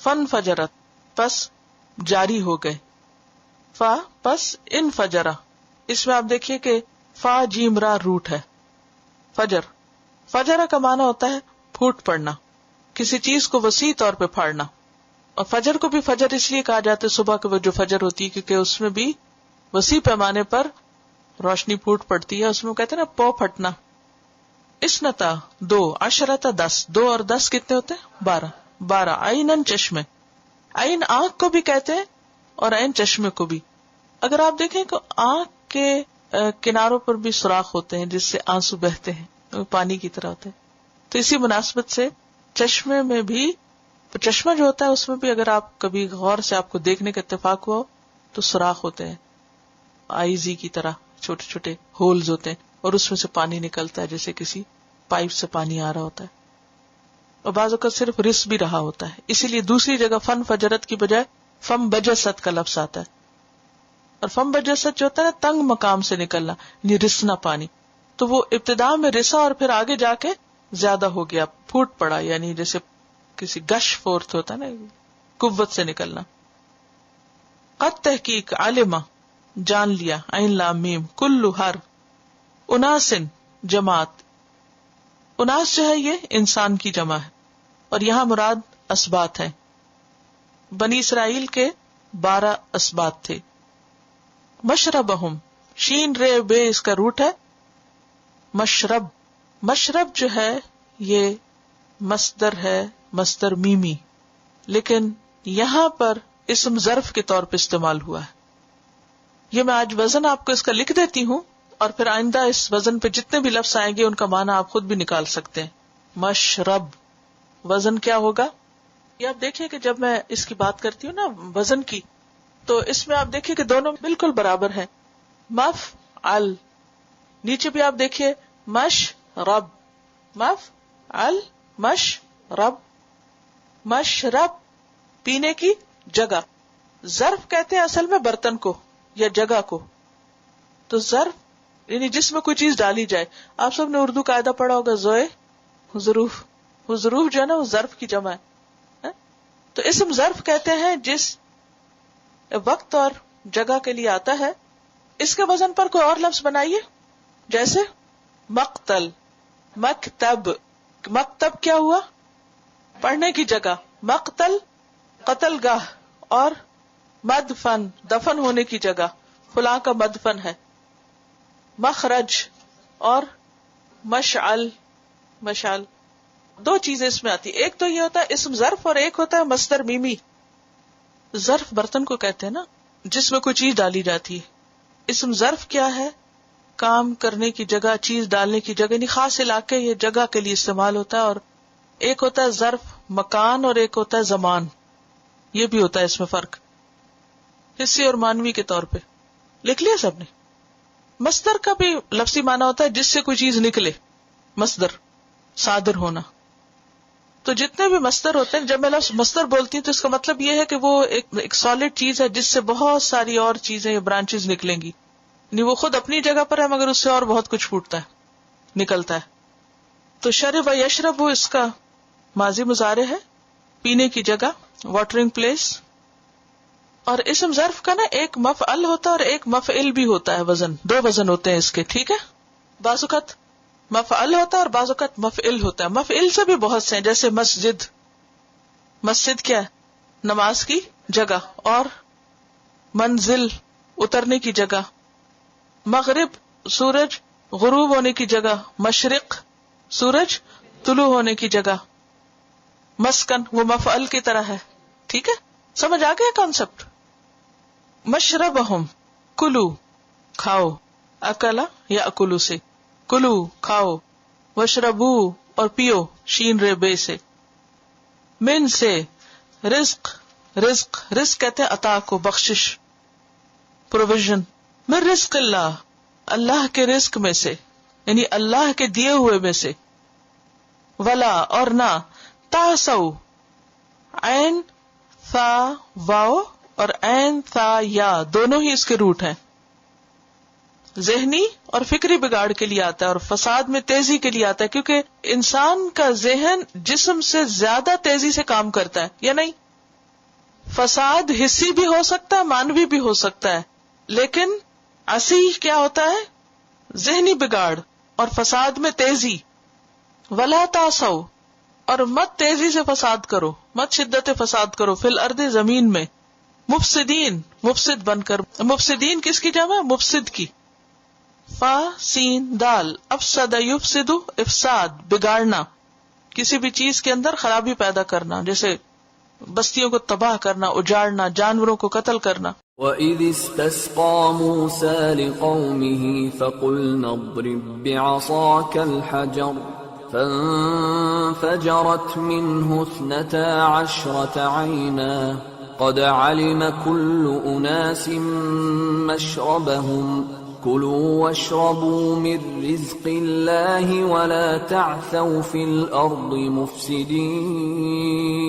فن فجرت پس جاری ہو گئے، فا پس ان فجرا، اس میں آپ دیکھیے کہ فا جیم را روٹ ہے. فجر، فجرا کا معنی ہوتا ہے پھوٹ پڑنا، کسی چیز کو وسیع طور پہ پھاڑنا. اور فجر کو بھی فجر اس لیے کہا جاتا ہے صبح کے وقت جو فجر ہوتی ہے، کیونکہ اس میں بھی وسیع پیمانے پر روشنی پھوٹ پڑتی ہے، اس میں کہتے ہیں نا پو پھٹنا. اسنتا دو، عشرتا 10، 2 اور 10 کتنے ہوتے ہیں؟ 12. 12 عینن چشمے، عین آنکھ کو بھی کہتے ہیں اور عین چشمے کو بھی. اگر آپ دیکھیں تو آنکھ کے کناروں پر بھی سوراخ ہوتے ہیں جس سے آنسو بہتے ہیں، وہ پانی کی طرح ہوتے ہیں. تو اسی مناسبت سے چشمے میں بھی، چشمہ جو ہوتا ہے اس میں بھی اگر آپ کبھی غور سے آپ کو دیکھنے کا اتفاق ہوا تو سوراخ ہوتے ہیں آئیزی کی طرح، چھوٹے چھوٹے ہولز ہوتے ہیں اور اس میں سے پانی نکلتا ہے جیسے کسی پائپ سے پانی آ رہا ہوتا ہے. اور بعض اوقات صرف رس بھی رہا ہوتا ہے، اسی لیے دوسری جگہ فن فجرت کی بجائے فم بجست کا لفظ آتا ہے. اور فم بجست جو ہوتا ہے نا تنگ مقام سے نکلنا، یعنی رسنا پانی، تو وہ ابتدا میں رسا اور پھر آگے جا کے زیادہ ہو گیا، پھوٹ پڑا، یعنی جیسے کسی گش فورتھ ہوتا ہے نا، قوت سے نکلنا. قد تحقیق علما جان لیا، عین لام میم، کلو ہر، اناسن جماعت، اناس جو ہے یہ انسان کی جمع ہے اور یہاں مراد اسباط ہے. بنی اسرائیل کے 12 اسباط تھے. مشربہم، شین رے بے اس کا روٹ ہے مشرب. مشرب جو ہے یہ مصدر ہے، مصدر میمی، لیکن یہاں پر اسم ظرف کے طور پہ استعمال ہوا ہے. یہ میں آج وزن آپ کو اس کا لکھ دیتی ہوں اور پھر آئندہ اس وزن پہ جتنے بھی لفظ آئیں گے ان کا معنی آپ خود بھی نکال سکتے ہیں. مشرب وزن کیا ہوگا؟ یہ آپ دیکھیے کہ جب میں اس کی بات کرتی ہوں نا وزن کی، تو اس میں آپ دیکھیے کہ دونوں بالکل برابر ہیں. مف ال، نیچے بھی آپ دیکھیے مش رب، مف ال مش رب. مشرب پینے کی جگہ. ظرف کہتے ہیں اصل میں برتن کو یا جگہ کو. تو ظرف یعنی جس میں کوئی چیز ڈالی جائے. آپ سب نے اردو قاعدہ پڑھا ہوگا، زوئے حضروف، حضروف جو ہے نا وہ ظرف کی جمع ہے. تو اسم ظرف کہتے ہیں جس وقت اور جگہ کے لیے آتا ہے. اس کے وزن پر کوئی اور لفظ بنائیے، جیسے مقتل، مکتب. مکتب کیا ہوا؟ پڑھنے کی جگہ. مقتل قتل گاہ. اور مدفن دفن ہونے کی جگہ، فلاں کا مدفن ہے. مخرج اور مشعل، مشعل. 2 چیزیں اس میں آتی، ایک تو یہ ہوتا ہے اسم ظرف اور ایک ہوتا ہے مصدر میمی. ظرف برتن کو کہتے ہیں نا جس میں کوئی چیز ڈالی جاتی ہے. اسم ظرف کیا ہے؟ کام کرنے کی جگہ، چیز ڈالنے کی جگہ، یعنی خاص علاقے یا جگہ کے لیے استعمال ہوتا ہے. اور ایک ہوتا ہے ظرف مکان اور ایک ہوتا ہے زمان. یہ بھی ہوتا ہے اس میں فرق، حصی اور مانوی کے طور پہ. لکھ لیا سب نے؟ مصدر کا بھی لفظی معنی ہوتا ہے جس سے کوئی چیز نکلے، مصدر صادر ہونا. تو جتنے بھی مصدر ہوتے ہیں، جب میں لفظ مصدر بولتی ہوں تو اس کا مطلب یہ ہے کہ وہ ایک سالڈ چیز ہے جس سے بہت ساری اور چیزیں یا برانچز نکلیں گی. نہیں وہ خود اپنی جگہ پر ہے مگر اس سے اور بہت کچھ پھوٹتا ہے، نکلتا ہے. تو شرب و یشرب اس کا ماضی مضارع ہے، پینے کی جگہ، واٹرنگ پلیس. اور اسم ظرف کا نا ایک مفعل ہوتا ہے اور ایک مفعل بھی ہوتا ہے. وزن 2 وزن ہوتے ہیں اس کے، ٹھیک ہے. بعض اوقات مفعل ہوتا ہے اور بعض اوقات مفعل ہوتا ہے. مفعل سے بھی بہت سے ہیں، جیسے مسجد. مسجد کیا ہے؟ نماز کی جگہ. اور منزل اترنے کی جگہ. مغرب سورج غروب ہونے کی جگہ. مشرق سورج طلوع ہونے کی جگہ. مسکن وہ مفعل کی طرح ہے، ٹھیک ہے. سمجھ آ گیا کانسیپٹ؟ مشربہم کلو کھاؤ، اکلا یا اکلو سے کلو کھاؤ، وشربو اور پیو شین رے بے سے. من سے رزق، رزق رزق کہتے ہیں عطا کو، بخشش، پروویژن. من رزق اللہ، اللہ کے رزق میں سے، یعنی اللہ کے دیے ہوئے میں سے. ولا اور نہ، تاسو عین ثا واو اور عین ثا یا دونوں ہی اس کے روٹ ہیں. ذہنی اور فکری بگاڑ کے لیے آتا ہے اور فساد میں تیزی کے لیے آتا ہے، کیونکہ انسان کا ذہن جسم سے زیادہ تیزی سے کام کرتا ہے یا نہیں. فساد حسی بھی ہو سکتا ہے، مانوی بھی ہو سکتا ہے، لیکن عصی کیا ہوتا ہے؟ ذہنی بگاڑ اور فساد میں تیزی. ولا تعصوا، اور مت تیزی سے فساد کرو، مت شدت فساد کرو، فی الارض زمین میں، مفسدین مفسد بن کر. مفسدین کس کی جمع؟ مفسد کی. فا سین دال، افسد یفسد افساد، بگاڑنا، کسی بھی چیز کے اندر خرابی پیدا کرنا، جیسے بستیوں کو تباہ کرنا، اجاڑنا، جانوروں کو قتل کرنا. وَإِذِ اسْتَسْقَىٰ مُوسَىٰ لِقَوْمِهِ فَقُلْنَا اضْرِب بِّعَصَاكَ الْحَجَرَ فَانفَجَرَتْ مِنْهُ 12 عَيْنًا قَدْ عَلِمَ كُلُّ أُنَاسٍ مَّشْرَبَهُمْ كُلُوا وَاشْرَبُوا مِن رِّزْقِ اللَّهِ وَلَا تَعْثَوْا فِي الْأَرْضِ مُفْسِدِينَ.